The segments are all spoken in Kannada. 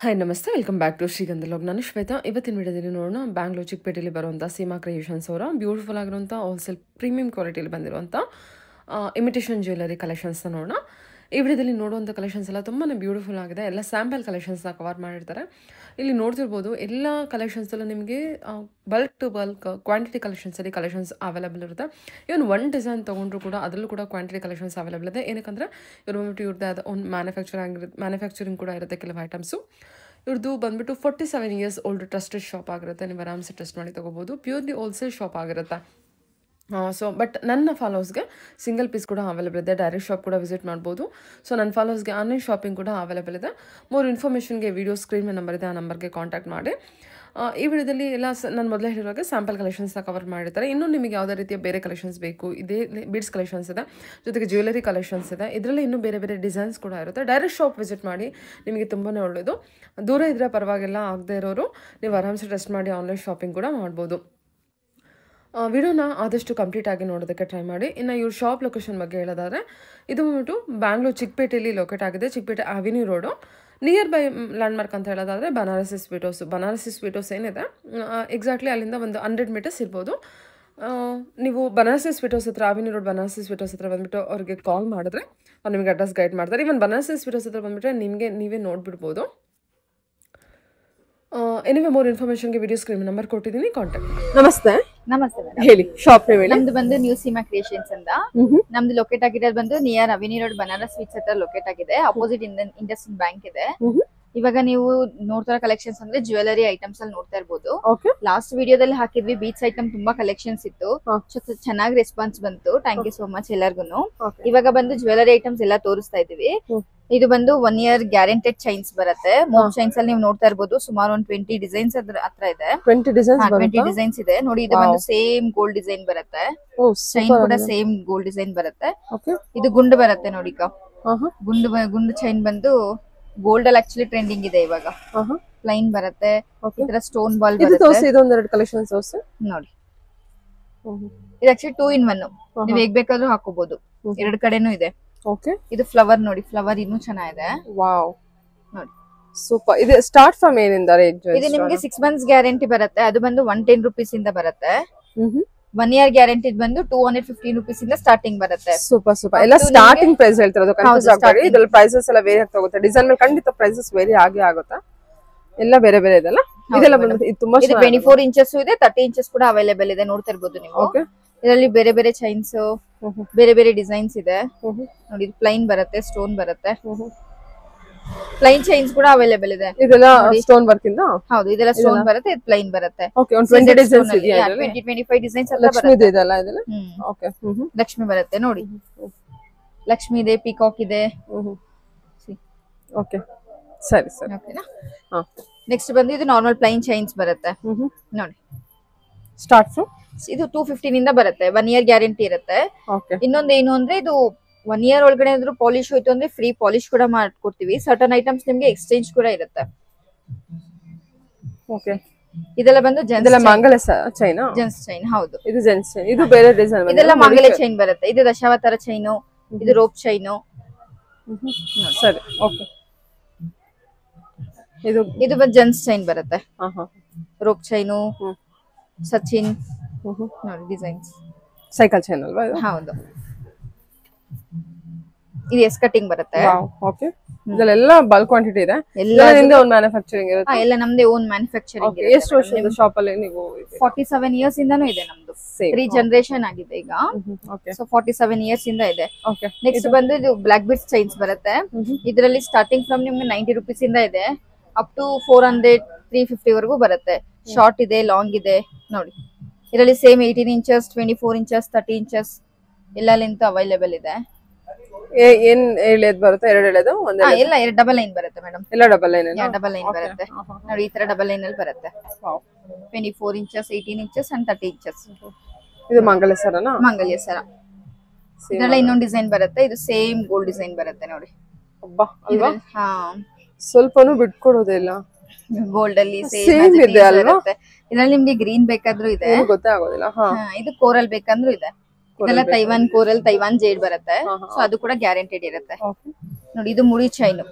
ಹಾಯ್ ನಮಸ್ತೆ ವೆಲ್ಕಮ್ ಬ್ಯಾಕ್ ಟು ಶ್ರೀಗಂಧ ಲಾಗ್. ನಾನು ಶ್ವೇತಾ. ಇವತ್ತಿನ ವಿಡಿಯೋದಲ್ಲಿ ನೋಡೋಣ ಬ್ಯಾಂಗ್ಳೂರ್ ಚಿಕ್ಕಪೇಟೆಯಲ್ಲಿ ಬರುವಂಥ ಸೀಮಾ ಕ್ರಿಯೇಷನ್ಸ್ ಅವರ ಬ್ಯೂಟಿಫುಲ್ ಆಗಿರುವಂಥ ಹೋಲ್ಸೇಲ್ ಪ್ರೀಮಿಯಂ ಕ್ವಾಲಿಟಿಯಲ್ಲಿ ಬಂದಿರುವಂಥ ಇಮಿಟೇಷನ್ ಜ್ಯುವೆಲರಿ ಕಲೆಕ್ಷನ್ಸ್ನ ನೋಡೋಣ. ಈ ವಿಡಿಯೋದಲ್ಲಿ ನೋಡುವಂಥ ಕಲೆಕ್ಷನ್ಸ್ ಎಲ್ಲ ತುಂಬಾ ಬ್ಯೂಟಿಫುಲ್ ಆಗಿದೆ. ಎಲ್ಲ ಸ್ಯಾಂಪಲ್ ಕಲೆಕ್ಷನ್ಸ್ನ ಕವರ್ ಮಾಡಿರ್ತಾರೆ. ಇಲ್ಲಿ ನೋಡ್ತಿರ್ಬೋದು ಎಲ್ಲ ಕಲೆಕ್ಷನ್ಸಲ್ಲೂ ನಿಮಗೆ ಬಲ್ಕ್ ಟು ಬಲ್ಕ್ ಕ್ವಾಂಟಿಟಿ ಕಲೆಕ್ಷನ್ಸಲ್ಲಿ ಕಲೆಕ್ಷನ್ಸ್ ಅವೈಲೇಬಲ್ ಇರುತ್ತೆ. ಇವನ್ ಒನ್ ಡಿಸೈನ್ ತೊಗೊಂಡ್ರು ಕೂಡ ಅದರಲ್ಲೂ ಕೂಡ ಕ್ವಾಂಟಿಟಿ ಕಲೆಕ್ಷನ್ಸ್ ಅವೈಲೇಬಲ್ ಇದೆ. ಏನಕ್ಕಂದರೆ ಇವ್ರದ್ದು ಅದು ಒಂದು ಮ್ಯಾನುಫ್ಯಾಕ್ಚರಿಂಗ್ ಕೂಡ ಇರುತ್ತೆ ಕೆಲವು ಐಟಮ್ಸು. ಇವ್ರದ್ದು ಬಂದುಬಿಟ್ಟು 47 ಇಯರ್ಸ್ ಓಲ್ಡ್ ಟ್ರಸ್ಟೆಡ್ ಶಾಪ್ ಆಗಿರುತ್ತೆ. ನೀವು ಆರಾಮ್ಸೆ ಟ್ರಸ್ಟ್ ಮಾಡಿ ತೊಗೋಬೋದು. ಪ್ಯೂರ್ಲಿ ಹೋಲ್ಸೇಲ್ ಶಾಪ್ ಆಗಿರುತ್ತೆ. ಬಟ್ ನನ್ನ ಫಾಲೋವರ್ಸ್ಗೆ ಸಿಂಗಲ್ ಪೀಸ್ ಕೂಡ ಅವೈಲೇಬಲ್ ಇದೆ. ಡೈರೆಕ್ಟ್ ಶಾಪ್ ಕೂಡ ವಿಸಿಟ್ ಮಾಡ್ಬೋದು. ಸೊ ನನ್ನ ಫಾಲೋವರ್ಸ್ಗೆ ಆನ್ಲೈನ್ ಶಾಪಿಂಗ್ ಕೂಡ ಅವೈಲೇಬಲ್ ಇದೆ. ಮೋರ್ ಇನ್ಫಾರ್ಮೇಷನ್ಗೆ ವಿಡಿಯೋ ಸ್ಕ್ರೀನ್ ಮೇಲೆ ನಂಬರ್ ಇದೆ, ಆ ನಂಬರ್ಗೆ ಕಾಂಟ್ಯಾಕ್ಟ್ ಮಾಡಿ. ಈ ವಿಡಿಯೋದಲ್ಲಿ ಎಲ್ಲ ನಾನು ಮೊದಲೇ ಹೇಳಿರುವಾಗ ಸ್ಯಾಂಪಲ್ ಕಲೆಕ್ಷನ್ಸ್ನ ಕವರ್ ಮಾಡಿರ್ತಾರೆ. ಇನ್ನೂ ನಿಮಗೆ ಯಾವುದೇ ರೀತಿಯ ಬೇರೆ ಕಲೆಕ್ಷನ್ಸ್ ಬೇಕು, ಇದೇ ಬೀಡ್ಸ್ ಕಲೆಕ್ಷನ್ಸ್ ಇದೆ, ಜೊತೆಗೆ ಜ್ಯುವೆಲರಿ ಕಲೆಕ್ಷನ್ಸ್ ಇದೆ. ಇದರಲ್ಲಿ ಇನ್ನೂ ಬೇರೆ ಬೇರೆ ಡಿಸೈನ್ಸ್ ಕೂಡ ಇರುತ್ತೆ. ಡೈರೆಕ್ಟ್ ಶಾಪ್ ವಿಸಿಟ್ ಮಾಡಿ, ನಿಮಗೆ ತುಂಬಾ ಒಳ್ಳೆಯದು. ದೂರ ಇದ್ದರೆ ಪರವಾಗಿಲ್ಲ, ಆಗದೆ ಇರೋರು ನೀವು ಆರಾಮ್ಸೆ ಟ್ರಸ್ಟ್ ಮಾಡಿ ಆನ್ಲೈನ್ ಶಾಪಿಂಗ್ ಕೂಡ ಮಾಡ್ಬೋದು. ವಿಡಿಯೋನ ಆದಷ್ಟು ಕಂಪ್ಲೀಟಾಗಿ ನೋಡೋದಕ್ಕೆ ಟ್ರೈ ಮಾಡಿ. ಇನ್ನು ಇವ್ರ ಶಾಪ್ ಲೊಕೇಶನ್ ಬಗ್ಗೆ ಹೇಳೋದಾದರೆ, ಇದು ಬಂದ್ಬಿಟ್ಟು ಬ್ಯಾಂಗ್ಳೂರ್ ಚಿಕ್ಕಪೇಟೆಯಲ್ಲಿ ಲೊಕೇಟ್ ಆಗಿದೆ. ಚಿಕ್ಕಪೇಟೆ avenue road. Near by landmark ಅಂತ ಹೇಳೋದಾದರೆ ಬನಾರಸಿ ಸ್ವೀಟ್ ಹೌಸ್ ಏನಿದೆ ಎಕ್ಸಾಕ್ಟ್ಲಿ ಅಲ್ಲಿಂದ ಒಂದು 100 ಮೀಟರ್ಸ್ ಇರ್ಬೋದು. ನೀವು ಬನಾರಸಿ ಸ್ವೀಟ್ ಹೌಸ್ ಹತ್ರ, avenue road Banarasi sweet house ಹತ್ರ ಬಂದುಬಿಟ್ಟು ಅವ್ರಿಗೆ ಕಾಲ್ ಮಾಡಿದ್ರೆ ಅವ್ರು ನಿಮಗೆ ಅಡ್ರೆಸ್ ಗೈಡ್ ಮಾಡ್ತಾರೆ. ಇವನ್ ಬನಾರಸಿ ಸ್ವೀಟ್ ಹೌಸ್ ಹತ್ರ ಬಂದುಬಿಟ್ರೆ ನೀವೇ ನೋಡಿಬಿಡ್ಬೋದು. ಎನಿವೆ ಮೋರ್ ಇನ್ಫಾರ್ಮೇಷನ್ಗೆ ವಿಡಿಯೋ ಸ್ಕ್ರೀನ್ ನಂಬರ್ ಕೊಟ್ಟಿದ್ದೀನಿ, ಕಾಂಟ್ಯಾಕ್ಟ್. ನಮಸ್ತೆ. ನಮಸ್ತೆ ಮೇಡಮ್. ಹೇಳಿ, ಶಾಪ್ ನೇಮ್ ಹೇಳಿ. ನಮ್ದು ಬಂದು ನ್ಯೂ ಸೀಮಾ ಕ್ರಿಯೇಷನ್ಸ್ ಅಂತ. ನಮ್ದು ಲೊಕೇಟ್ ಆಗಿರೋದು ಬಂದು near avenue road Banaras sweets ಹತ್ರ ಲೊಕೇಟ್ ಆಗಿದೆ. ಅಪೋಸಿಟ್ ಇಂಡಸ್ಟ್ರಿಯಲ್ ಬ್ಯಾಂಕ್ ಇದೆ. ಇವಾಗ ನೀವು ನೋಡ್ತಾ ಕಲೆಕ್ಷನ್ಸ್ ಅಂದ್ರೆ ಜ್ಯುವೆಲರಿ ಐಟಮ್ಸ್ ಅಲ್ಲಿ ನೋಡ್ತಾ ಇರ್ಬೋದು. ಲಾಸ್ಟ್ ವಿಡಿಯೋದಲ್ಲಿ ಹಾಕಿದ್ವಿ ಬೀಚ್ ಐಟಮ್, ತುಂಬಾ ಕಲೆಕ್ಷನ್ಸ್ ಇತ್ತು. ಚೆನ್ನಾಗಿ ರೆಸ್ಪಾನ್ಸ್ ಬಂತು. ಥ್ಯಾಂಕ್ ಯು ಸೋ ಮಚ್ ಎಲ್ಲರಿಗೂ. ಇವಾಗ ಬಂದು ಜ್ಯುವೆಲರಿ ಐಟಮ್ಸ್ ಎಲ್ಲ ತೋರಿಸ್ತಾ ಇದೀವಿ. ಇದು ಬಂದು 1 ಇಯರ್ ಗ್ಯಾರಂಟೆಡ್ ಚೈನ್ಸ್ ಬರುತ್ತೆ. ಮೂವ್ ಚೈನ್ಸ್ ಅಲ್ಲಿ ನೀವು ನೋಡ್ತಾ ಇರ್ಬೋದು. ಸುಮಾರು ಒಂದು 20 ಡಿಸೈನ್ಸ್ ಹತ್ರ ಇದೆ. 20 ಡಿಸೈನ್ಸ್ ಇದೆ ನೋಡಿ. ಇದು ಬಂದು ಸೇಮ್ ಗೋಲ್ಡ್ ಡಿಸೈನ್ ಬರುತ್ತೆ. ಚೈನ್ ಕೂಡ ಸೇಮ್ ಗೋಲ್ಡ್ ಡಿಸೈನ್ ಬರುತ್ತೆ. ಇದು ಗುಂಡು ಬರುತ್ತೆ ನೋಡಿ. ಗುಂಡು ಚೈನ್ ಬಂದು ಗೋಲ್ಡ್ ಅಲ್ಲಿ ಆಕ್ಚುಲಿ ಟ್ರೆಂಡಿಂಗ್ ಇದೆ ಇವಾಗ. ಪ್ಲೈನ್ ಬರುತ್ತೆ. ಈ ತರ ಸ್ಟೋನ್ ಬಾಲ್ ಬರುತ್ತೆ. ಇದೊಂದೆರಡು ಕಲೆಕ್ಷನ್ಸ್ ನೋಡಿ. ಇದು ಆಕ್ಚುಲಿ 2 in 1. ನೀವು ಹೇಗ್ ಬೇಕಾದ್ರೂ ಹಾಕೋಬಹುದು. ಎರಡು ಕಡೆನೂ ಇದೆ. ಇದು ಫ್ಲವರ್ ನೋಡಿ. ಫ್ಲವರ್ ಇನ್ನೂ ಚೆನ್ನಾಗಿದೆ. ವಾವ್, ನೋಡಿ ಸೂಪರ್. ಇದು ಸ್ಟಾರ್ಟ್ ಫ್ರಮ್ ಏನಿಂದ ರೇಂಜ್? ಇದು ನಿಮ್ಗೆ 6 months ಗ್ಯಾರಂಟಿ ಬರುತ್ತೆ. ಅದು ಬಂದು 110 rupees ಇಂದ ಬರುತ್ತೆ. 1 year ಗ್ಯಾರಂಟಿ ಬಂದು 215 rupees ಇಂದ ಸ್ಟಾರ್ಟಿಂಗ್ ಬರುತ್ತೆ. ಸೂಪರ್. ಎಲ್ಲ ಸ್ಟಾರ್ಟಿಂಗ್ ಪ್ರೈಸ್ ಹೇಳ್ತಿರೋದು, ಕನ್ಫ್ಯೂಸ್ ಆಗಬೇಡಿ. ಇದ್ರಲ್ಲಿ ಪ್ರೈಸಸ್ ಎಲ್ಲ ವೇರಿ ಆಗ್ತಾ ಹೋಗುತ್ತೆ. ಡಿಸೈನ್ ಮೇಲೆ ಖಂಡಿತ ಪ್ರೈಸಸ್ ವೇರಿ ಆಗೇ ಆಗುತ್ತೆ. ಎಲ್ಲ ಬೇರೆ ಇದೆಲ್ಲ. ಇದೆಲ್ಲ ಇದು ತುಂಬಾ 24 inches ಇದೆ, 30 inches ಕೂಡ ಅವೈಲೇಬಲ್ ಇದೆ. ನೋಡ್ತಾ ಇರ್ಬೋದು ನೀವು. ಇದರಲ್ಲಿ ಬೇರೆ ಬೇರೆ ಚೈನ್ಸ್, ಬೇರೆ ಬೇರೆ ಡಿಸೈನ್ಸ್ ಇದೆ ನೋಡಿ. ಇದು ಪ್ಲೈನ್ ಬರುತ್ತೆ, ಸ್ಟೋನ್ ಬರುತ್ತೆ. ಪ್ಲೈನ್ ಚೈನ್ಸ್ ಕೂಡ ಅವೈಲೇಬಲ್ ಇದೆ. ಇದೆಲ್ಲ ಸ್ಟೋನ್ ವರ್ಕ್ ಇಂದ? ಹೌದು, ಇದೆಲ್ಲ ಸ್ಟೋನ್ ಬರುತ್ತೆ. ಇದು ಪ್ಲೈನ್ ಬರುತ್ತೆ. ಓಕೆ, 20 ಡಿಸೈನ್ಸ್ ಇದೆ. 20-25 ಡಿಸೈನ್ಸ್ ಎಲ್ಲ ಲಕ್ಷ್ಮಿ ಇದೆ ಇದೆಲ್ಲ. ಇದೆಲ್ಲ ಓಕೆ. ಲಕ್ಷ್ಮಿ ಬರುತ್ತೆ ನೋಡಿ. ಲಕ್ಷ್ಮಿ ಇದೆ, ಪೀಕಾಕ್ ಇದೆ. ಓಕೆ, ಸರಿ. ಓಕೆನಾ? ನೆಕ್ಸ್ಟ್ ಬಂದು ಇದು ನಾರ್ಮಲ್ ಪ್ಲೈನ್ ಚೈನ್ಸ್ ಬರುತ್ತೆ ನೋಡಿ. ಸ್ಟಾರ್ಟ್ ಫ್ರಮ್ ಇದು 215 ಇಂದ ಬರುತ್ತೆ. 1 year ಗ್ಯಾರಂಟಿ ಇರುತ್ತೆ. ಇನ್ನೊಂದು ಏನು ಅಂದ್ರೆ, ಇದು 1 year ಒಳಗಡೆ ಏನಾದ್ರು ಪಾಲಿಶ್ ಹೋಯ್ತು ಅಂದ್ರೆ ಫ್ರೀ ಪಾಲಿಶ್ ಕೂಡ ಮಾಡ್ಕೊಡ್ತೀವಿ. ಸರ್ಟನ್ ಐಟಮ್ಸ್ ನಿಮ್ಗೆ ಎಕ್ಸ್ಚೇಂಜ್ ಕೂಡ ಇರುತ್ತೆ. ಓಕೆ. ಇದೆಲ್ಲ ಬಂದು ಮಂಗಲ ಚೈನ್. Gents chain. ಹೌದು, ಇದು ಜೆಂಟ್ಸ್ ಚೈನ್. ಇದು ಬೇರೆ ಡಿಸೈನ್. ಇದೆಲ್ಲ ಮಂಗಲ ಚೈನ್ ಬರುತ್ತೆ. ಇದು ದಶಾವತಾರ ಚೈನು, ಇದು ರೋಪ್ ಚೈನು. ಸರಿ, ಓಕೆ. ಇದು ಬಂದು ಜೆಂಟ್ಸ್ ಚೈನ್ ಬರುತ್ತೆ. ರೋಪ್ ಚೈನು, ಸಚಿನ್ ನೋಡಿ ಡಿಸೈನ್ಸ್. ಸೈಕಲ್ ಚೈನ್ ಅಲ್ವಾ ಇದು? ಹೌದು. ಇದು ಎಸ್ ಕಟಿಂಗ್ ಬರುತ್ತೆ. ಓಕೆ. ಇದೆಲ್ಲ ಬಲ್ಕ್ ಕ್ವಾಂಟಿಟಿ ಇದೆ. ಎಲ್ಲ ನಿಮ್ಮದೇ ಓನ್ ಮ್ಯಾನುಫ್ಯಾಕ್ಚರಿಂಗ್ ಇರುತ್ತೆ? ಎಲ್ಲ ನಮ್ಮದೇ ಓನ್ ಮ್ಯಾನುಫ್ಯಾಕ್ಚರಿಂಗ್ ಇದೆ. ಎಷ್ಟು ವರ್ಷದ ಶಾಪ್ ಅಲ್ಲಿ ನೀವು? 47 years ಇಂದಾನು ಇದೆ ನಮ್ದು. 3 ಜನರೇಷನ್ ಆಗಿದೆ ಈಗ. ಸೊ 47 years ಇಂದ ಇದೆ. ನೆಕ್ಸ್ಟ್ ಬಂದು ಇದು ಬ್ಲಾಕ್ ಬೀಡ್ಸ್ ಚೈನ್ಸ್ ಬರುತ್ತೆ. ಇದರಲ್ಲಿ ಸ್ಟಾರ್ಟಿಂಗ್ ಫ್ರಮ್ ನಿಮ್ಗೆ 90 rupees ಇಂದ ಇದೆ, ಅಪ್ ಟು 400, 350 ವರೆಗೂ ಬರುತ್ತೆ. ಶಾರ್ಟ್ ಇದೆ, ಲಾಂಗ್ ಇದೆ ನೋಡಿ. ಇದರಲ್ಲಿ ಸೇಮ್ 18 inches, 24 inches, 30 inches ಎಲ್ಲ ಲೆಂತ್ ಅವೈಲೇಬಲ್ ಇದೆ. ಏನ್ ಎಳೆದ್ ಬರುತ್ತೆ? ಎರಡು ಎಳೆದು ಒಂದೇ? ಎಲ್ಲ ಡಬಲ್ ಲೈನ್ ಬರುತ್ತೆ ಮೇಡಮ್. ಎಲ್ಲ ಡಬಲ್ ಲೈನ್? ಡಬಲ್ ಲೈನ್ ಬರುತ್ತೆ ನೋಡಿ. ಈ ತರ ಡಬಲ್ ಲೈನ್ ಅಲ್ಲಿ ಬರುತ್ತೆ. 24 inches, 18 inches and 30 inches. ಇದು ಮಂಗಲ ಸರನಾ? ಮಂಗಲ್ಯ ಸರ. ಇದೆಲ್ಲ ಇನ್ನೊಂದು ಡಿಸೈನ್ ಬರುತ್ತೆ. ಇದು ಸೇಮ್ ಗೋಲ್ಡ್ ಡಿಸೈನ್ ಬರುತ್ತೆ ನೋಡಿ. ಅಬ್ಬಾ ಅಲ್ವಾ? ಸ್ವಲ್ಪನೂ ಬಿಟ್ಕೊಡೋದಿಲ್ಲ. ಗೋಲ್ಡ್ ಅಲ್ಲಿ ಸೇಮ್ ಇದೆ ಅಲ್ವಾ? ಇದರಲ್ಲಿ ನಿಮ್ಗೆ ಗ್ರೀನ್ ಬೇಕಾದ್ರೂ ಇದೆ, ಗೊತ್ತೇ ಆಗೋದಿಲ್ಲ. ಇದು ಕೋರಲ್ ಬೇಕಂದ್ರೂ ಇದೆ. ಇದೆಲ್ಲ ತೈವಾನ್ ಕೋರಲ್, ತೈವಾನ್ ಜೇಡ್ ಬರುತ್ತೆ. ಸೊ ಅದು ಕೂಡ ಗ್ಯಾರಂಟೆಡ್ ಇರುತ್ತೆ ನೋಡಿ. ಇದು ಮುಡಿ ಚೈನು,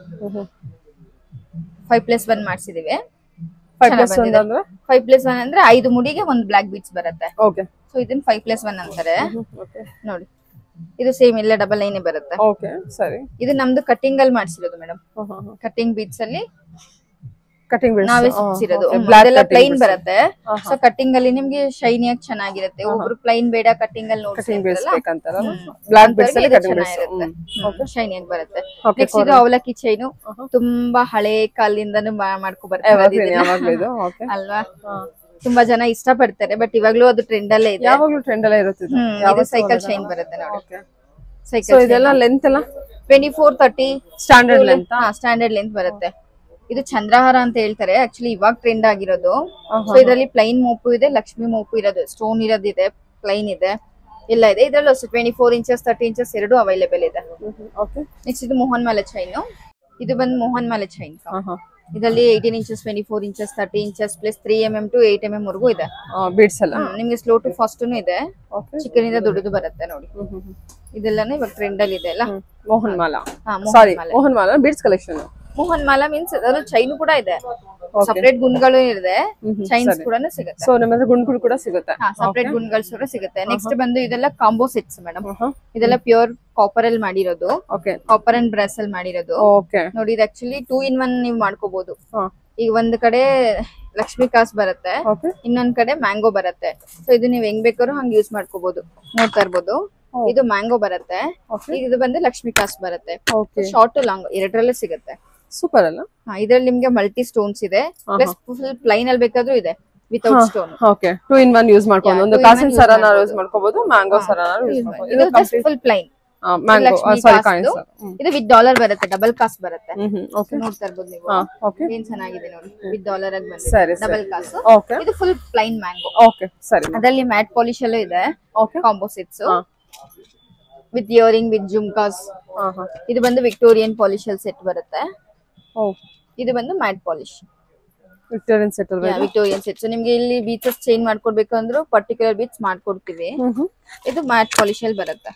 5+1 ಮಾಡ್ಸಿದೀವಿ. 5+1 ಅಂದ್ರೆ 5+1 ಅಂದ್ರೆ 5 ಮುಡಿಗೆ ಒಂದು ಬ್ಲಾಕ್ ಬೀಡ್ಸ್ ಬರುತ್ತೆ. ಓಕೆ. ಸೊ ಇದನ್ನ 5+1 ಅಂತಾರೆ. ನೋಡಿ ಇದು ಸೇಮ್ ಎಲ್ಲ ಡಬಲ್ ಲೈನ್ ಬರುತ್ತೆ. ಓಕೆ ಸರಿ. ಇದು ನಮ್ದು ಕಟ್ಟಿಂಗ್ ಅಲ್ಲಿ ಮಾಡ್ಸಿರೋದು ಮೇಡಮ್. ಕಟ್ಟಿಂಗ್ ಬೀಡ್ಸ್ ಅಲ್ಲಿ ಕಟಿಂಗ್ ನಾವೇ ಸುತ್ತಿರೋದು. ಅದೆಲ್ಲ ಪ್ಲೈನ್ ಬರುತ್ತೆ. ಸೊ ಕಟ್ಟಿಂಗ್ ಅಲ್ಲಿ ನಿಮ್ಗೆ ಶೈನಿಯಾಗಿ ಚೆನ್ನಾಗಿರುತ್ತೆ. ಒಬ್ರು ಪ್ಲೈನ್ ಬೇಡ ಕಟ್ಟಿಂಗ್ ಅಲ್ಲಿ ಶೈನಿಯಾಗಿ ಬರುತ್ತೆ. ನೆಕ್ಸ್ಟ್ ಇದು ಅವಲಕ್ಕಿ ಚೈನು ತುಂಬಾ ಹಳೆ ಕಾಲಿಂದಾನು ಮಾಡ್ಕೊ ಬರ್ತಾರೆ ಅಲ್ವಾ. ತುಂಬಾ ಜನ ಇಷ್ಟ ಪಡ್ತಾರೆ. ಬಟ್ ಇವಾಗ್ಲೂ ಅದು ಟ್ರೆಂಡ್ ಅಲ್ಲೇ ಇದೆ. ಯಾವಾಗ್ಲೂ ಟ್ರೆಂಡ್ ಅಲ್ಲೇ ಇರುತ್ತೆ. ಇದು ಸೈಕಲ್ ಚೈನ್ ಬರುತ್ತೆ ನೋಡಿ. ಸೈಕಲ್ ಇದೆಲ್ಲ ಲೆಂತ್ ಎಲ್ಲ 24-30 ಸ್ಟ್ಯಾಂಡರ್ಡ್ ಲೆಂತ್. ಸ್ಟ್ಯಾಂಡರ್ಡ್ ಲೆಂತ್ ಬರುತ್ತೆ. ಇದು ಚಂದ್ರಹಾರ ಅಂತ ಹೇಳ್ತಾರೆ. ಆಕ್ಚುಲಿ ಇವಾಗ ಟ್ರೆಂಡ್ ಆಗಿರೋದು. ಸೊ ಇದರಲ್ಲಿ ಪ್ಲೈನ್ ಮೋಪು ಇದೆ, ಲಕ್ಷ್ಮಿ ಮೋಪು ಇರೋದು, ಸ್ಟೋನ್ ಇರೋದಿದೆ, ಪ್ಲೈನ್ ಇದೆ, ಎಲ್ಲ ಇದೆ. ಇದರಲ್ಲಿ 24 ಇಂಚಸ್ 30 ಇಂಚಸ್ ಎರಡು ಅವೈಲೇಬಲ್ ಇದೆ. ನೆಕ್ಸ್ಟ್ ಇದು ಮೋಹನ್ ಮಾಲೆ ಚೈನ್. ಇದು ಬಂದು ಮೋಹನ್ ಮಾಲೆ ಚೈನ್. ಇದರಲ್ಲಿ 18 inches 24 inches 30 inches plus 3mm to 8mm ವರೆಗೂ ಇದೆ ಬೀಡ್ಸ್ ಎಲ್ಲ. ನಿಮ್ಗೆ ಸ್ಲೋ ಟು ಫಾಸ್ಟ್ ಇದೆ. ಚಿಕ್ಕನಿಂದ ದೊಡ್ಡದು ಬರುತ್ತೆ ನೋಡಿ. ಇದೆಲ್ಲಾನು ಇವಾಗ ಟ್ರೆಂಡ್ ಅಲ್ಲಿ ಇದೆ ಅಲ್ಲ. Mohan mala, sorry Mohan mala beads collection. Mohan mala means ಅದು ಚೈನ್ ಕೂಡ ಇದೆ, ಸಪರೇಟ್ ಗುಂಡ್ಗಳು ಇದೆ, ಚೈನ್ಸ್ ಕೂಡ ಸಿಗುತ್ತೆ. ಸೊ ನಮ್ಮ ಹತ್ರ ಗುಂಡ್ಗಳು ಕೂಡ ಸಿಗುತ್ತೆ. ಸಪರೇಟ್ ಗುಂಡ್ಗಳು ಕೂಡ ಸಿಗುತ್ತೆ. ನೆಕ್ಸ್ಟ್ ಬಂದು ಇದೆಲ್ಲ ಕಾಂಬೋ ಸೆಟ್ಸ್ ಮೇಡಮ್. ಇದೆಲ್ಲ ಪ್ಯೂರ್ ಕಾಪರ್ ಅಲ್ಲಿ ಮಾಡಿರೋದು, ಕಾಪರ್ ಅಂಡ್ ಬ್ರಾಸ್ ಅಲ್ಲಿ ಮಾಡಿರೋದು ನೋಡಿ. ಇದು ಆಕ್ಚುಲಿ 2-in-1 ನೀವು ಮಾಡ್ಕೋಬಹುದು. ಈಗ ಒಂದ್ ಕಡೆ ಲಕ್ಷ್ಮಿ ಕಾಸ್ ಬರುತ್ತೆ, ಇನ್ನೊಂದ್ ಕಡೆ ಮ್ಯಾಂಗೋ ಬರುತ್ತೆ. ಸೊ ಇದು ನೀವ್ ಹೆಂಗ್ ಬೇಕಾದ್ರೂ ಹಂಗ್ ಯೂಸ್ ಮಾಡ್ಕೋಬಹುದು. ನೋಡ್ತಾ ಇರ್ಬೋದು, ಇದು ಮ್ಯಾಂಗೋ ಬರುತ್ತೆ, ಇದು ಬಂದು ಲಕ್ಷ್ಮಿ ಕಾಸ್ ಬರುತ್ತೆ. ಶಾರ್ಟ್ ಲಾಂಗ್ ಎರಡರಲ್ಲೂ ಸಿಗುತ್ತೆ. ಸೂಪರ್ ಅಲ್ಲ. ಇದ್ರಲ್ಲಿ ನಿಮ್ಗೆ ಮಲ್ಟಿ ಸ್ಟೋನ್ಸ್ ಇದೆ, ಪ್ಲಸ್ ಫುಲ್ ಪ್ಲೈನ್ ಅಲ್ಲಿ ಬೇಕಾದ್ರೂ ಇದೆ without stone. Okay, 2-in-1 use ಮಾಡ್ಕೊಂಡು ಒಂದು ಕಾಸಿನ ಸರನ ಯೂಸ್ ಮಾಡ್ಕೋಬಹುದು, ಮ್ಯಾಂಗೋ ಸರನ ಯೂಸ್ ಮಾಡ್ಕೋಬಹುದು. ಇದು ಜಸ್ಟ್ ಫುಲ್ ಪ್ಲೈನ್ ಮ್ಯಾಂಗೋ, ಸಾರಿ ಕಾಯಿನ್ಸ್. ಇದು ವಿತ್ ಡಾಲರ್ ಬರುತ್ತೆ, ಡಬಲ್ ಕಾಸ್ ಬರುತ್ತೆ. ನೋಡ್ತಾ ಇರ್ಬೋದು ನೀವು. ಏನ್ ಚೆನ್ನಾಗಿದೆ ನೋಡಿ, ವಿತ್ ಡಾಲರ್ ಆಗಿ ಬಂದಿದೆ, ಡಬಲ್ ಕಾಸ್. ಇದು ಫುಲ್ ಪ್ಲೈನ್ ಮ್ಯಾಂಗೋ. ಓಕೆ ಸರಿ. ಅದರಲ್ಲಿ ಮ್ಯಾಟ್ ಪಾಲಿಶ್ ಅಲ್ಲೂ ಇದೆ combo sets with earring with jhumkas. ಇದು ಬಂದು ವಿಕ್ಟೋರಿಯನ್ ಪಾಲಿಶ್ ಅಲ್ಲಿ ಸೆಟ್ ಬರುತ್ತೆ. ಇದು ಬಂದು ಮ್ಯಾಟ್ ಪಾಲಿಶ್ ವಿಕ್ಟೋರಿಯನ್ ಸೆಟ್ ಅಲ್ವಾ? Victorian set. ನಿಮ್ಗೆ ಇಲ್ಲಿ ಬೀಚಸ್ ಚೇಂಜ್ ಮಾಡ್ಕೊಡ್ಬೇಕು ಅಂದ್ರೂ ಪರ್ಟಿಕ್ಯುಲರ್ ಬೀಚ್ ಮಾಡ್ಕೊಡ್ತೀವಿ. ಇದು ಮ್ಯಾಟ್ ಪಾಲಿಶ್ ಅಲ್ಲಿ ಬರುತ್ತೆ.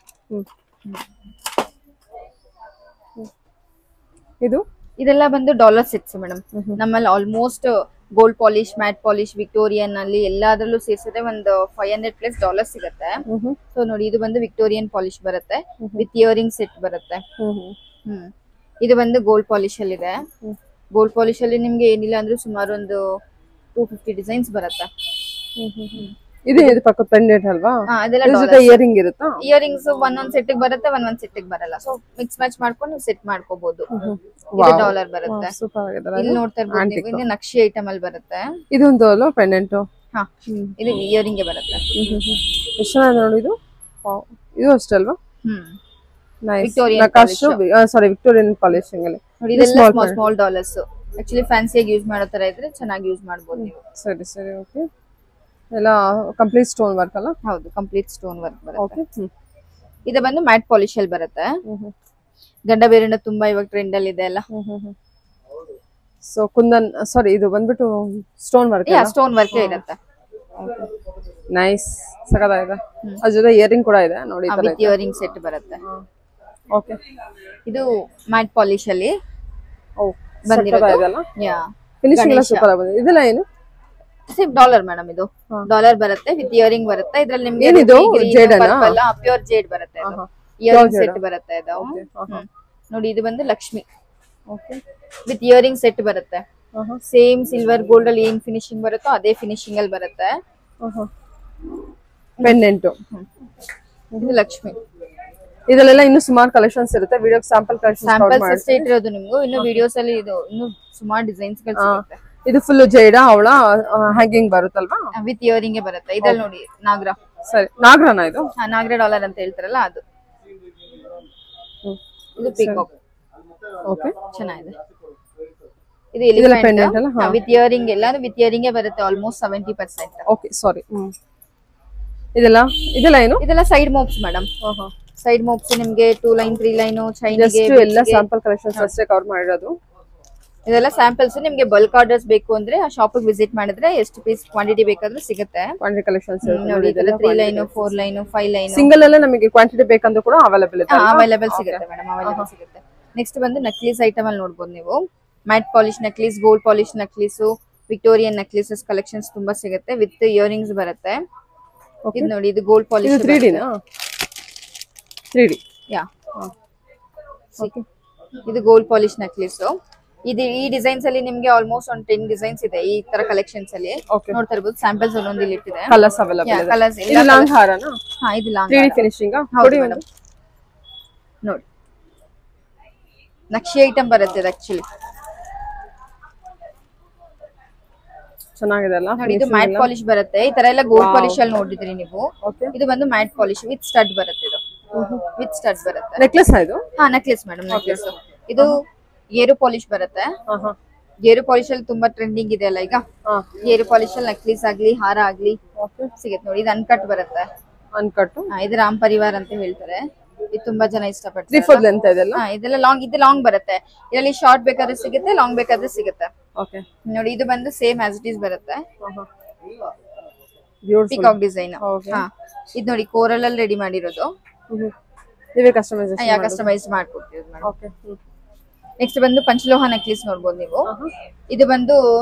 ಇದೆಲ್ಲ ಬಂದು ಡಾಲರ್ ಸೆಟ್ಸ್ ಮೇಡಮ್. ನಮ್ಮಲ್ಲಿ almost gold polish, mat polish, Victorian ಅಲ್ಲಿ ಎಲ್ಲಾದ್ರಲ್ಲೂ ಸೇರಿಸಿದ್ರೆ ಒಂದು $500+ ಸಿಗುತ್ತೆ. ಸೊ ನೋಡಿ, ಇದು ಬಂದು ವಿಕ್ಟೋರಿಯನ್ ಪಾಲಿಶ್ ಬರುತ್ತೆ ವಿತ್ ಇಯರಿಂಗ್ ಸೆಟ್ ಬರುತ್ತೆ. ಇದು ಬಂದು ಗೋಲ್ಡ್ ಪಾಲಿಶ್ ಅಲ್ಲಿ ಇದೆ. ಗೋಲ್ಡ್ ಪಾಲಿಶ್ ಅಲ್ಲಿ ನಿಮ್ಗೆ ಏನಿಲ್ಲ ಅಂದ್ರೆ ಸುಮಾರು ಒಂದು 250 ಡಿಸೈನ್ಸ್ ಬರುತ್ತೆ. ಇದು ಪಕ್ಕ ಪೆಂಡೆಂಟ್ ಅಲ್ವಾ? ಅದೆಲ್ಲ ಇಯರಿಂಗ್ ಇರುತ್ತಾ? ಇಯರಿಂಗ್ಸ್ ಒಂದೊಂದ್ ಸೆಟ್ ಬರುತ್ತೆ, ಒಂದೊಂದ್ ಸೆಟ್ ಬರಲ್ಲ. ಸೊ ಮಿಕ್ಸ್ ಮ್ಯಾಚ್ ಮಾಡ್ಕೊಂಡು ನೀವು ಸೆಟ್ ಮಾಡ್ಕೋಬಹುದು. ಇದು ಡಾಲರ್ ಬರುತ್ತೆ. ಇಲ್ಲಿ ನೋಡ್ತಾ ಇರ್ಬೋದು, ಇದು ನಕ್ಷಿ ಐಟಮ್ ಅಲ್ಲಿ ಬರುತ್ತೆ. ಇದೊಂದು ಅಲ್ವಾ ಪೆಂಡೆಂಟ್? ಇದು ಇಯರಿಂಗ್ ಬರುತ್ತೆ. ಎಷ್ಟು ಚೆನ್ನಾಗಿದೆ ನೋಡಿ ಇದು. ಇದು ಅಷ್ಟಲ್ವಾ? ವಿಕ್ಟೋರಿಯನ್ ಪಾಲಿಶಿಂಗ್ ಅಲ್ಲಿ ನೋಡಿ. ಇದೆಲ್ಲ ಸ್ಮಾಲ್ ಡಾಲರ್ಸ್. ಆಕ್ಚುಲಿ ಫ್ಯಾನ್ಸಿಯಾಗಿ ಯೂಸ್ ಮಾಡೋ ತರ ಇದ್ರೆ ಚೆನ್ನಾಗಿ ಯೂಸ್ ಮಾಡಬಹುದು ನೀವು. ಸರಿ ಸರಿ. ಓಕೆ. ಎಲ್ಲ ಕಂಪ್ಲೀಟ್ ಸ್ಟೋನ್ ವರ್ಕ್ ಅಲ್ಲ? ಹೌದು, ಕಂಪ್ಲೀಟ್ ಸ್ಟೋನ್ ವರ್ಕ್ ಬರುತ್ತೆ. ಇದು ಬಂದು ಮ್ಯಾಟ್ ಪಾಲಿಶ್ ಅಲ್ಲಿ ಬರುತ್ತೆ. ಗಂಡ ಬೇರೆಂಡ ತುಂಬಾ ಇವಾಗ ಟ್ರೆಂಡ್ ಅಲ್ಲಿ ಇದೆ ಅಲ್ಲ. ಸೊ ಕುಂದನ್, ಸಾರಿ ಇದು ಬಂದ್ಬಿಟ್ಟು ಸ್ಟೋನ್ ವರ್ಕ್. ಸ್ಟೋನ್ ವರ್ಕ್ ಇರುತ್ತೆ. ನೈಸ್, ಸಕತ್ತಾಗಿದೆ. ಅದ್ರ ಜೊತೆ ಇಯರಿಂಗ್ ಕೂಡ ಇದೆ ನೋಡಿ. ಇಯರಿಂಗ್ ಸೆಟ್ ಬರುತ್ತೆ. ಓಕೆ. ಇದು ಮ್ಯಾಟ್ ಪಾಲಿಶ್ ಅಲ್ಲಿ ಬಂದಿರೋದು. ಫಿನಿಶಿಂಗ್ ಎಲ್ಲ ಸೂಪರ್ ಆಗಿ ಬಂದಿದೆ. ಇದೆಲ್ಲ ಏನು? Same dollar madam. ಇದು ಡಾಲರ್ ಬರುತ್ತೆ ವಿತ್ ಇಯರಿಂಗ್ ಬರುತ್ತೆ. ಇದ್ರಲ್ಲಿ ನಿಮ್ಗೆ ಪ್ಯೂರ್ ಜೇಡ್ ಬರುತ್ತೆ. ಇಯರಿಂಗ್ ಸೆಟ್ ಬರುತ್ತೆ ಇದು ನೋಡಿ. ಇದು ಬಂದು ಲಕ್ಷ್ಮಿ ವಿತ್ ಇಯರಿಂಗ್ ಸೆಟ್ ಬರುತ್ತೆ. ಸೇಮ್ ಸಿಲ್ವರ್ ಗೋಲ್ಡ್ ಅಲ್ಲಿ ಏನ್ ಫಿನಿಶಿಂಗ್ ಬರುತ್ತೋ ಅದೇ ಫಿನಿಶಿಂಗ್ ಅಲ್ಲಿ ಬರುತ್ತೆ. ಪೆಂಡೆಂಟ್. ಇದು ಲಕ್ಷ್ಮಿ. ಇದೆಲ್ಲ ಇನ್ನು ಸುಮಾರು ಕಲೆಕ್ಷನ್ಸ್ ಇರುತ್ತೆ. ವಿಡಿಯೋ ಸ್ಯಾಂಪಲ್ ಸ್ಯಾಂಪಲ್ಸ್ ಅಷ್ಟೇ ಇಟ್ಟಿರೋದು ನಿಮ್ಗೂ. ಇನ್ನು ವಿಡಿಯೋಸ್ ಅಲ್ಲಿ ಇದು ಇನ್ನು ಸುಮಾರು ಡಿಸೈನ್ಸ್ ಗಳು ಸಿಗುತ್ತೆ. ಇದು ಫುಲ್ ಜೈಡ ಅವಳ ಹ್ಯಾಂಗಿಂಗ್ ಬರುತ್ತಲ್ವಾ? ವಿತ್ ಇಯರಿಂಗ್ ಬರುತ್ತೆ. ಇದ್ರಲ್ಲಿ ನೋಡಿ ನಾಗರ. ಸರಿ, ನಾಗರನ ಇದು? ನಾಗರ ಡಾಲರ್ ಅಂತ ಹೇಳ್ತಾರಲ್ಲ ಅದು. ಇದು ಪೀಕಾಕ್. ಓಕೆ, ಚೆನ್ನಾಗಿದೆ. ಇದು ಎಲಿಫೆಂಟ್ ವಿತ್ ಇಯರಿಂಗ್. ಎಲ್ಲಾನು ವಿತ್ ಇಯರಿಂಗ್ ಬರುತ್ತೆ ಆಲ್ಮೋಸ್ಟ್ 70%. ಓಕೆ, ಸಾರಿ. ಇದೆಲ್ಲ ಏನು? ಇದೆಲ್ಲ ಸೈಡ್ ಮೋಪ್ಸ್ ಮೇಡಮ್. ಸೈಡ್ ಮೋಪ್ಸ್ ನಿಮ್ಗೆ 2 ಲೈನ್ 3 ಲೈನ್ ಚೈನಿಗೆ ಎಲ್ಲ ಸ್ಯಾಂಪಲ್ ಕಲೆಕ್ಷನ್ಸ್ ಅಷ್ಟೇ ಕವರ್ ಮಾಡಿರೋದು. ಇದೆಲ್ಲ ಸ್ಯಾಂಪಲ್ಸ್. ನಿಮ್ಗೆ ಬಲ್ಕ್ ಆರ್ಡರ್ಸ್ ಬೇಕು ಅಂದ್ರೆ ಆ ಶಾಪ್ ವಿಸಿಟ್ ಮಾಡಿದ್ರೆ ಎಷ್ಟು ಪೀಸ್ ಕ್ವಾಂಟಿಟಿ ಬೇಕಾದ್ರೂ ಸಿಗುತ್ತೆ. ಕ್ವಾಂಟಿಟಿ ಕಲೆಕ್ಷನ್ಸ್ ನೋಡಿ. ಇದೆಲ್ಲ 3 ಲೈನ್ 4 ಲೈನ್ 5 ಲೈನ್ ಸಿಂಗಲ್ ಎಲ್ಲ ನಮಗೆ ಕ್ವಾಂಟಿಟಿ ಬೇಕಂದ್ರೂ ಕೂಡ ಅವೈಲೇಬಲ್ ಸಿಗುತ್ತೆ ಮೇಡಮ್. ಅವೈಲೇಬಲ್ ಸಿಗುತ್ತೆ. ನೆಕ್ಸ್ಟ್ ಬಂದು ನಕ್ಲೀಸ್ ಐಟಮ್ ಅಲ್ಲಿ ನೋಡಬಹುದು ನೀವು. Matte polish necklace, gold polish necklace, Victorian necklaces collections ತುಂಬಾ ಸಿಗುತ್ತೆ ವಿತ್ ಇಯರಿಂಗ್ಸ್ ಬರುತ್ತೆ. ಇದು ನೋಡಿ, ಇದು ಗೋಲ್ಡ್ ಪಾಲಿಶ್ 3D ನಾ? 3D. ಯಾ, ಇದು ಗೋಲ್ಡ್ ಪಾಲಿಶ್ ನೆಕ್ಲೇಸ್. ಈ ಡಿಸೈನ್ಸ್ ಅಲ್ಲಿ ನಿಮ್ಗೆ ಆಲ್ಮೋಸ್ಟ್ ಒಂದು 10 ಡಿಸೈನ್ಸ್ ಇದೆ ಈ ತರ ಕಲೆಕ್ಷನ್ಸ್ ಅಲ್ಲಿ. ನೋಡ್ತಾ ಇರಬಹುದು, ಸ್ಯಾಂಪಲ್ಸ್ ಒಂದೊಂದು ಇಲ್ಲಿ ಇಟ್ಟಿದೆ. ಕಲರ್ಸ್ ಅವೈಲೇಬಲ್ ಇದೆ. ಕಲರ್ಸ್ ಇದು ಲಾಂಗ್ ಹಾರನಾ? ಹಾ, ಇದು ಲಾಂಗ್ 3D ಫಿನಿಶಿಂಗ್. ಹೌದು ಮೇಡಮ್. ನೋಡಿ, ನಕ್ಷಿ ಐಟಮ್ ಬರುತ್ತೆ ಇದು ಆಕ್ಚುಲಿ. ಚೆನ್ನಾಗಿದೆ ಅಲ್ಲ? ನೋಡಿ, ಇದು ಮ್ಯಾಟ್ ಪಾಲಿಶ್ ಬರುತ್ತೆ. ಈ ತರ ಎಲ್ಲ ಗೋಲ್ಡ್ ಪಾಲಿಶ್ ಅಲ್ಲಿ ನೋಡಿದ್ರಿ ನೀವು. ಇದು ಬಂದು ಮ್ಯಾಟ್ ಪಾಲಿಶ್ ವಿತ್ ಸ್ಟಡ್ ಬರುತ್ತೆ. ಇದು ವಿತ್ ಸ್ಟಡ್ ಬರುತ್ತೆ. ನೆಕ್ಲೆಸ್ ಇದು? ಹಾ, ನೆಕ್ಲೆಸ್ ಮೇಡಮ್, ನೆಕ್ಲೆಸ್. ಇದು ಗೇರು ಪಾಲಿಶ್ ಬರುತ್ತೆ. ಗೇರು ಪಾಲಿಶ್ ಅಲ್ಲಿ ತುಂಬಾ ಟ್ರೆಂಡಿಂಗ್ ಇದೆ ಅಲ್ಲ ಈಗ. ಗೇರು ಪಾಲಿಶ್ ಅಲ್ಲಿ ನೆಕ್ಲೆಸ್ ಆಗ್ಲಿ, ಹಾರ ಆಗ್ಲಿ ಸಿಗುತ್ತೆ ನೋಡಿ. ಇದು ಅನ್ಕಟ್ ಬರುತ್ತೆ. ಅನ್ಕಟ್. ಇದು ರಾಮ್ ಪರಿವಾರ್ ಅಂತ ಹೇಳ್ತಾರೆ. ಇದು ತುಂಬಾ ಜನ ಇಷ್ಟಪಡ್ತಾರೆ. 3/4 ಲೆಂತ್ ಇದೆಲ್ಲ? ಇದೆಲ್ಲ ಲಾಂಗ್, ಇದು ಲಾಂಗ್ ಬರುತ್ತೆ. ಇದರಲ್ಲಿ ಶಾರ್ಟ್ ಬೇಕಾದ್ರೆ ಸಿಗುತ್ತೆ, ಲಾಂಗ್ ಬೇಕಾದ್ರೆ ಸಿಗುತ್ತೆ. ಓಕೆ, ನೋಡಿ, ಇದು ಬಂದು ಸೇಮ್ ಆಸ್ ಇಟ್ ಇಸ್ ಬರುತ್ತೆ. Beautiful peacock design. ಹಾ, ಇದು ನೋಡಿ ಕೋರಲ್ ಅಲ್ಲಿ ರೆಡಿ ಮಾಡಿರೋದು. ನೀವೇ ಕಸ್ಟಮೈಸೇಷನ್ ಕಸ್ಟಮೈಸ್ ಮಾಡ್ಕೊಡ್ತೀವಿ ಮೇಡಮ್. ಓಕೆ. ನೆಕ್ಸ್ಟ್ ಬಂದು ಪಂಚಲೋಹ ನೆಕ್ಲೇಸ್ ನೋಡ್ಬೋದು ನೀವು. ಇದು ಬಂದು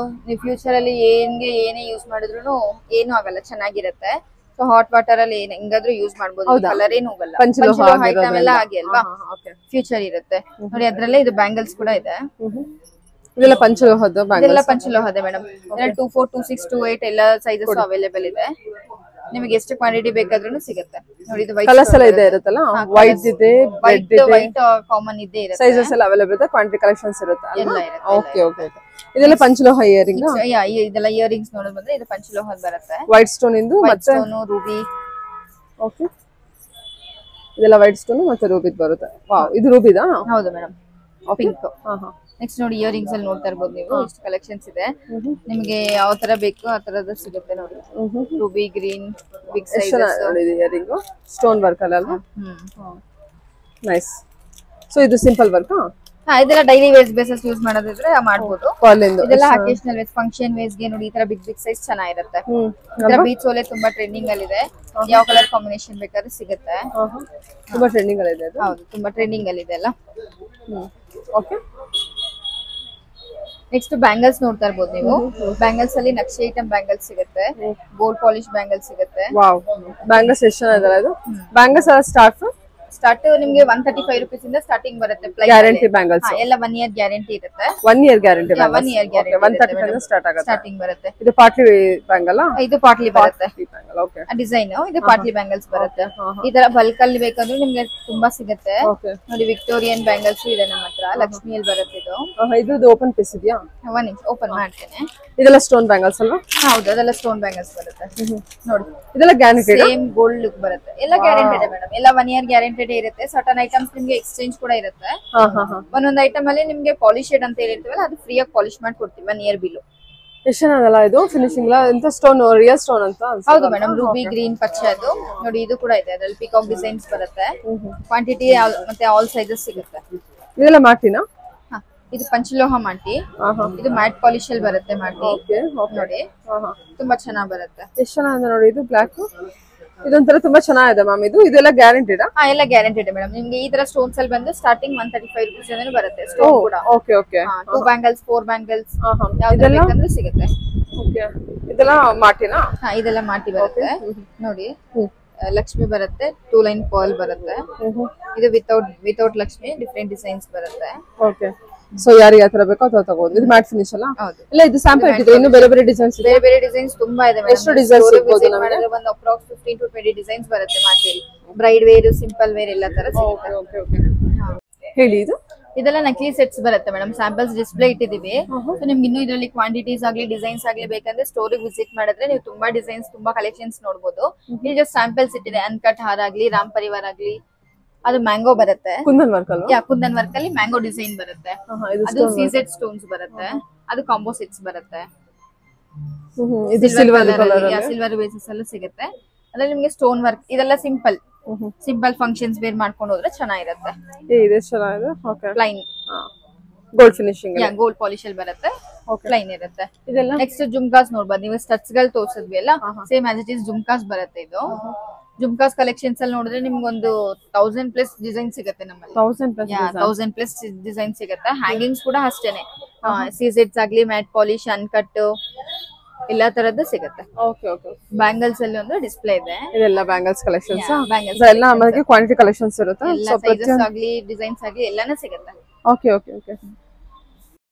ನೀವು ಫ್ಯೂಚರ್ ಅಲ್ಲಿ ಏನೇ ಯೂಸ್ ಮಾಡಿದ್ರು ಏನು ಆಗಲ್ಲ, ಚೆನ್ನಾಗಿರುತ್ತೆ. ಸೊ ಹಾಟ್ ವಾಟರ್ ಅಲ್ಲಿ ಹೆಂಗಾದ್ರೂ ಯೂಸ್ ಮಾಡಬಹುದು, ಕಲರ್ ಏನು ಹೋಗಲ್ಲ. ಪಂಚಲೋಹ ಐಟಮ್ ಎಲ್ಲ ಆಗಿ ಅಲ್ವಾ, ಫ್ಯೂಚರ್ ಇರುತ್ತೆ ನೋಡಿ. ಅದ್ರಲ್ಲೇ ಇದು ಬ್ಯಾಂಗಲ್ಸ್ ಕೂಡ ಇದೆ. ಇದೆಲ್ಲ ಪಂಚಲೋಹದ ಬ್ಯಾಂಗಲ್ಸ್? ಇದೆಲ್ಲ ಪಂಚಲೋಹದ ಮೇಡಮ್. 24, 26, 28 ಎಲ್ಲ ಸೈಜಸ್ ಅವೈಲೇಬಲ್ ಇದೆ. ನಿಮಗೆ ಎಷ್ಟು ಕ್ವಾಂಟಿಟಿ ಬೇಕಾದ್ರೂ ಸಿಗುತ್ತೆ ನೋಡಿ. ಇದು ವೈಟ್ ಕಲರ್ಸ್ ಎಲ್ಲ ಇದೆ ಇರುತ್ತಲ್ಲ? ವೈಟ್ ಇದೆ, ವೈಟ್ ಕಾಮನ್ ಇದೆ ಇರುತ್ತೆ. ಸೈಜಸ್ ಎಲ್ಲ ಅವೈಲೇಬಲ್ ಇದೆ, ಕ್ವಾಂಟಿಟಿ ಕಲೆಕ್ಷನ್ಸ್ ಇರುತ್ತೆ ಎಲ್ಲ ಅಲ್ವಾ? ಇರುತ್ತೆ. Okay okay. ಇದೆಲ್ಲ ಪಂಚಲೋಹ ಇಯರಿಂಗ್? ಇದೆಲ್ಲ ಇಯರಿಂಗ್ಸ್ ನೋಡೋದು ಬಂದ್ರೆ ಇದು ಪಂಚಲೋಹ ಬರುತ್ತೆ. ವೈಟ್ ಸ್ಟೋನ್ ಇಂದು ಮತ್ತೆ ಸ್ಟೋನ್, ರೂಬಿ. ಓಕೆ, ಇದೆಲ್ಲ ವೈಟ್ ಸ್ಟೋನ್ ಮತ್ತೆ ರೂಬಿದ್ ಬರುತ್ತೆ. ವಾವ್, ಇದು ರೂಬಿದಾ? ಹೌದು ಮೇಡಮ್, ಪಿಂಕ್. ಹಾ ಹಾ. ನೆಕ್ಸ್ಟ್ ನೋಡಿ, ಇಯರಿಂಗ್ಸ್ ಅಲ್ಲಿ ನೋಡ್ತಾ ಇರಬಹುದು ನೀವು. ಇಷ್ಟು ಕಲೆಕ್ಷನ್ಸ್ ಇದೆ. ನಿಮಗೆ ಯಾವ ತರ ಬೇಕು ಆ ತರದ ಸಿಗುತ್ತೆ ನೋಡಿ. Ruby green, big size earring, stone work ಅಲ್ಲ? ನೈಸ್. ಸೊ ಇದು ಸಿಂಪಲ್ ವರ್ಕ್? ಹಾ, ಇದೆಲ್ಲ ಡೈಲಿ ವೇರ್ಸ್ ಬೇಸಸ್ ಯೂಸ್ ಮಾಡೋದಿದ್ರೆ ಮಾಡಬಹುದು. ಇದೆಲ್ಲ ಅಕೇಶನಲ್ ವೇರ್ಸ್, ಫಂಕ್ಷನ್ ವೇರ್ಸ್ ಗೆ ನೋಡಿ ಈ ತರ ಬಿಗ್ ಸೈಜ್ ಚೆನ್ನಾಗಿರುತ್ತೆ. ಇದರ ಬೀಚ್ ಓಲೆ ತುಂಬಾ ಟ್ರೆಂಡಿಂಗ್ ಅಲ್ಲಿ ಇದೆ. ಯಾವ ಕಲರ್ ಕಾಂಬಿನೇಷನ್ ಬೇಕಾದ್ರೂ ಸಿಗುತ್ತೆ. ತುಂಬಾ ಟ್ರೆಂಡಿಂಗ್ ಅಲ್ಲಿ ಇದೆ ಅದು? ಹೌದು, ತುಂಬಾ ಟ್ರೆಂಡಿಂಗ್ ಅಲ್ಲಿ ಇದೆ ಅಲ್ಲ. ಓಕೆ. ನೆಕ್ಸ್ಟ್ ಬ್ಯಾಂಗಲ್ಸ್ ನೋಡ್ತಾ ಇರಬಹುದು ನೀವು. ಬ್ಯಾಂಗಲ್ಸ್ ಅಲ್ಲಿ ನಕ್ಷೆ ಐಟಮ್ ಬ್ಯಾಂಗಲ್ಸ್ ಸಿಗುತ್ತೆ, ಗೋಲ್ಡ್ ಪಾಲಿಶ್ ಬ್ಯಾಂಗಲ್ಸ್ ಸಿಗುತ್ತೆ. ವಾವ್, ಬ್ಯಾಂಗಲ್ಸ್ ಎಷ್ಟು ಚೆನ್ನಾಗಿದೆ ಇದು. ಬ್ಯಾಂಗಲ್ಸ್ ಎಲ್ಲ ಸ್ಟಾರ್ಟ್ ನಿಮಗೆ 135 ರೂಪೀಸ್ ಇಂದ ಸ್ಟಾರ್ಟಿಂಗ್ ಬರುತ್ತೆ. ಗ್ಯಾರಂಟಿ ಬ್ಯಾಂಗಲ್ಸ್ ಎಲ್ಲ 1 ಇಯರ್ ಗ್ಯಾರಂಟಿ ಇರುತ್ತೆ. 1 year guarantee bangles? 1 year guarantee 135 start ಆಗುತ್ತೆ. ಸ್ಟಾರ್ಟಿಂಗ್ ಬರುತ್ತೆ. ಇದು ಪಾಟ್ಲಿ ಬ್ಯಾಂಗಲ್? ಇದು ಪಾಟ್ಲಿ ಬರುತ್ತೆ. ಓಕೆ. ಡಿಸೈನ್ ಇದು ಪಾಟ್ಲಿ ಬ್ಯಾಂಗಲ್ಸ್ ಬರುತ್ತೆ. ಈ ತರ ಬಲ್ಕ್ ಅಲ್ಲಿ ಬೇಕಾದ್ರೂ ನಿಮ್ಗೆ ತುಂಬಾ ಸಿಗುತ್ತೆ ನೋಡಿ. ವಿಕ್ಟೋರಿಯನ್ ಬ್ಯಾಂಗಲ್ಸ್ ಇದೆ ನಮ್ಮ ಹತ್ರ, ಲಕ್ಷ್ಮಿಯಲ್ಲಿ ಬರುತ್ತೆ ಇದು. ಇದು ಓಪನ್ ಪೀಸ್ ಇದೆಯಾ? ಒಂದ್ ನಿಮಿಷ ಓಪನ್ ಮಾಡ್ತೇನೆ. ಇದೆಲ್ಲ ಸ್ಟೋನ್ ಬ್ಯಾಂಗಲ್ಸ್ ಅಲ್ವಾ? ಹೌದು, ಅದೆಲ್ಲ ಸ್ಟೋನ್ ಬ್ಯಾಂಗಲ್ಸ್ ಬರುತ್ತೆ ನೋಡಿ. ಇದೆಲ್ಲ ಗ್ಯಾರಂಟಿ? ಸೇಮ್ ಗೋಲ್ಡ್ ಲುಕ್ ಬರುತ್ತೆ. ಎಲ್ಲ ಗ್ಯಾರಂಟೆಡ್ ಮೇಡಮ್, ಎಲ್ಲ 1 ಇಯರ್ ಗ್ಯಾರಂಟೆಡ್ ಇರುತ್ತೆ. ಸರ್ಟನ್ ಐಟಮ್ಸ್ ನಿಮ್ಗೆ ಎಕ್ಸ್ಚೇಂಜ್ ಕೂಡ ಇರುತ್ತೆ. ಒಂದೊಂದು ಐಟಮ್ ಅಲ್ಲಿ ನಿಮ್ಗೆ ಪಾಲಿಶೆಡ್ ಅಂತ ಹೇಳಿರ್ತೀವಲ್ಲ, ಅದು ಫ್ರೀ ಆಗಿ ಪಾಲಿಶ್ ಮಾಡಿ ಕೊಡ್ತೀವಿ 1 ಇಯರ್ ಬಿಲ್. ಎಷ್ಟು ಚೆನ್ನಾಗಲ್ಲ ಇದು ಫಿನಿಶಿಂಗ್? ಎಂತ ಸ್ಟೋನ್? ರಿಯಲ್ ಸ್ಟೋನ್ ಅಂತ? ಹೌದು ಮೇಡಮ್, ರೂಬಿ ಗ್ರೀನ್ ಪಚ್ಚೆ ಅದು ನೋಡಿ. ಇದು ಕೂಡ ಇದೆ, ಅದ್ರಲ್ಲಿ ಪಿಕಾಕ್ ಡಿಸೈನ್ಸ್ ಬರುತ್ತೆ. ಕ್ವಾಂಟಿಟಿ ಮತ್ತೆ ಆಲ್ ಸೈಜಸ್ ಸಿಗುತ್ತೆ. ಇದೆಲ್ಲ ಮಾಟಿನಾ? ಇದು ಪಂಚಲೋಹ ಮಾಟಿ. ಇದು ಮ್ಯಾಟ್ ಪಾಲಿಶ್ ಅಲ್ಲಿ ಬರುತ್ತೆ ಮಾಟಿ ನೋಡಿ. ತುಂಬಾ ಚೆನ್ನಾಗಿ ಬರುತ್ತೆ. ಎಷ್ಟು ಚೆನ್ನಾಗಿದೆ ನೋಡಿ. ಇದು ಬ್ಲಾಕ್, ಇದೊಂಥರ ತುಂಬಾ ಚೆನ್ನಾಗಿದೆ ಮ್ಯಾಮ್. ಇದೆಲ್ಲ ಗ್ಯಾರಂಟಿಡಾ? ಹಾ, ಎಲ್ಲ ಗ್ಯಾರಂಟಿಡ್ ಮೇಡಮ್. ನಿಮ್ಗೆ ಈ ತರ ಸ್ಟೋನ್ಸ್ ಅಲ್ಲಿ ಬಂದು ಸ್ಟಾರ್ಟಿಂಗ್ 135 ರೂಪೀಸ್ ಇಂದ ಬರುತ್ತೆ. ಸ್ಟೋನ್ ಕೂಡ ಓಕೆ ಓಕೆ. 2 ಬ್ಯಾಂಗಲ್ಸ್, 4 ಬ್ಯಾಂಗಲ್ಸ್ ಯಾವ್ದೆಲ್ಲ ಬೇಕಂದ್ರೆ ಸಿಗುತ್ತೆ. ಓಕೆ. ಇದೆಲ್ಲ ಮಾಟಿನಾ? ಹಾ, ಇದೆಲ್ಲ ಮಾಟಿ ಬರುತ್ತೆ ನೋಡಿ. ಲಕ್ಷ್ಮಿ ಬರುತ್ತೆ, 2 ಲೈನ್ ಪರ್ಲ್ ಬರುತ್ತೆ. ಇದು ವಿತೌಟ್ ಲಕ್ಷ್ಮಿ, ಡಿಫ್ರೆಂಟ್ ಡಿಸೈನ್ಸ್ ಬರುತ್ತೆ. ಓಕೆ. ಸೊ ಯಾರಿಗೆ ಯಾವ ತರ ಬೇಕೋ ಅದು ತಗೋಬಹುದು. ಇದು ಮ್ಯಾಟ್ ಫಿನಿಶ್ ಅಲ್ಲ? ಇಲ್ಲ, ಇದು ಸ್ಯಾಂಪಲ್ ಇಟ್ಟಿದ್ರೆ ಇನ್ನು ಬೇರೆ ಬೇರೆ ಡಿಸೈನ್ಸ್ ಇದೆ. ಬೇರೆ ಡಿಸೈನ್ಸ್ ತುಂಬಾ ಇದೆ ಮೇಡಂ. ಎಷ್ಟು ಡಿಸೈನ್ಸ್ ಸಿಗಬಹುದು ನಮಗೆ? ಒಂದು ಅಪ್ರಾಕ್ಸ್ 15 to 20 ಡಿಸೈನ್ಸ್ ಬರುತ್ತೆ ಮಾಟಿಯಲ್ಲಿ. ಬ್ರೈಡ್ ವೇರ್, ಸಿಂಪಲ್ ವೇರ್ ಎಲ್ಲ ತರ ಸಿಗುತ್ತೆ. Okay okay. ಹೇಳಿ. ಇದೆಲ್ಲ ನಕಲಿ ಸೆಟ್ಸ್ ಬರುತ್ತೆ ಮೇಡಮ್. ಸ್ಯಾಂಪಲ್ಸ್ ಡಿಸ್ಪ್ಲೇ ಇಟ್ಟಿದೀವಿ. ಸೊ ನಿಮ್ಗೆ ಇನ್ನೂ ಇದರಲ್ಲಿ ಕ್ವಾಂಟಿಟೀಸ್ ಆಗ್ಲಿ ಡಿಸೈನ್ಸ್ ಆಗ್ಲಿ ಬೇಕಂದ್ರೆ ಸ್ಟೋರಿಗೆ ವಿಸಿಟ್ ಮಾಡಿದ್ರೆ ನೀವು ತುಂಬಾ ಡಿಸೈನ್ಸ್, ತುಂಬಾ ಕಲೆಕ್ಷನ್ಸ್ ನೋಡಬಹುದು. ಇಲ್ಲಿ ಜಸ್ಟ್ ಸ್ಯಾಂಪಲ್ಸ್ ಇಟ್ಟಿದೆ. ಅನ್ಕಟ್ ಹಾರ ಆಗ್ಲಿ, ರಾಮ್ ಪರಿವಾರ್ ಆಗ್ಲಿ. ಅದು ಮ್ಯಾಂಗೋ ಬರುತ್ತೆ, ಕುಂದನ್ ವರ್ಕ್ ಅಲ್ವಾ? ಕುಂದನ್ ವರ್ಕ್ ಅಲ್ಲಿ ಮ್ಯಾಂಗೋ ಡಿಸೈನ್ ಬರುತ್ತೆ. ಅದು ಸೀಸೆಡ್ ಸ್ಟೋನ್ಸ್ ಬರುತ್ತೆ. ಅದು ಕಾಂಬೋ ಸೆಟ್ಸ್ ಬರುತ್ತೆ. ಇದು ಸಿಲ್ವರ್ ಕಲರ್, ಸಿಲ್ವರ್ ಬೇಸಿಸ್ ಎಲ್ಲ ಸಿಗುತ್ತೆ. ಅದ್ರಲ್ಲಿ ನಿಮ್ಗೆ ಸ್ಟೋನ್ ವರ್ಕ್, ಇದೆಲ್ಲ ಸಿಂಪಲ್ ಫಂಕ್ಷನ್ಸ್ ವೇರ್ ಮಾಡ್ಕೊಂಡು ಹೋದ್ರೆ ಚೆನ್ನಾಗಿರುತ್ತೆ. ಇದೆ ಚೆನ್ನಾಗಿದೆ. Okay. Plain gold finishing, gold polish ಅಲ್ಲಿ ಬರುತ್ತೆ. ಪ್ಲೈನ್ ಇರುತ್ತೆ. ಇದೆಲ್ಲ ನೆಕ್ಸ್ಟ್ ಜುಮ್ಕಾಸ್ ನೋಡ್ಬೋದು ನೀವು. ಸ್ಟಡ್ಸ್ ಗಳು ತೋರಿಸಿದ್ವಿ ಅಲ್ಲ, same as it is jhumkas ಬರುತ್ತೆ. ಇದು ಜುಮ್ಕಾಸ್ ಕಲೆಕ್ಷನ್ಸ್ ಅಲ್ಲಿ ನೋಡಿದ್ರೆ ನಿಮ್ಗೊಂದು 1000+ ಡಿಸೈನ್ ಸಿಗುತ್ತೆ ನಮ್ಮಲ್ಲಿ. 1000+ ಡಿಸೈನ್ ಸಿಗುತ್ತೆ. ಹ್ಯಾಂಗಿಂಗ್ಸ್ ಕೂಡ ಅಷ್ಟೇನೆ, ಸೀಸೆಟ್ಸ್ ಆಗ್ಲಿ, ಮ್ಯಾಟ್ ಪಾಲಿಶ್, ಅನ್ಕಟ್ ಎಲ್ಲಾ ತರದ್ದು ಸಿಗುತ್ತೆ. Okay okay. ಬ್ಯಾಂಗಲ್ಸ್ ಅಲ್ಲಿ ಒಂದು ಡಿಸ್ಪ್ಲೇ ಇದೆ. ಇದೆಲ್ಲ ಬ್ಯಾಂಗಲ್ಸ್ ಕಲೆಕ್ಷನ್ಸ್. ಬ್ಯಾಂಗಲ್ಸ್ ಎಲ್ಲ ನಮಗೆ ಕ್ವಾಂಟಿಟಿ ಕಲೆಕ್ಷನ್ಸ್ ಇರುತ್ತೆ. ಎಲ್ಲ ಸೈಜಸ್ ಆಗ್ಲಿ ಡಿಸೈನ್ಸ್ ಆಗ್ಲಿ ಎಲ್ಲಾನು ಸಿಗುತ್ತೆ. Okay okay okay.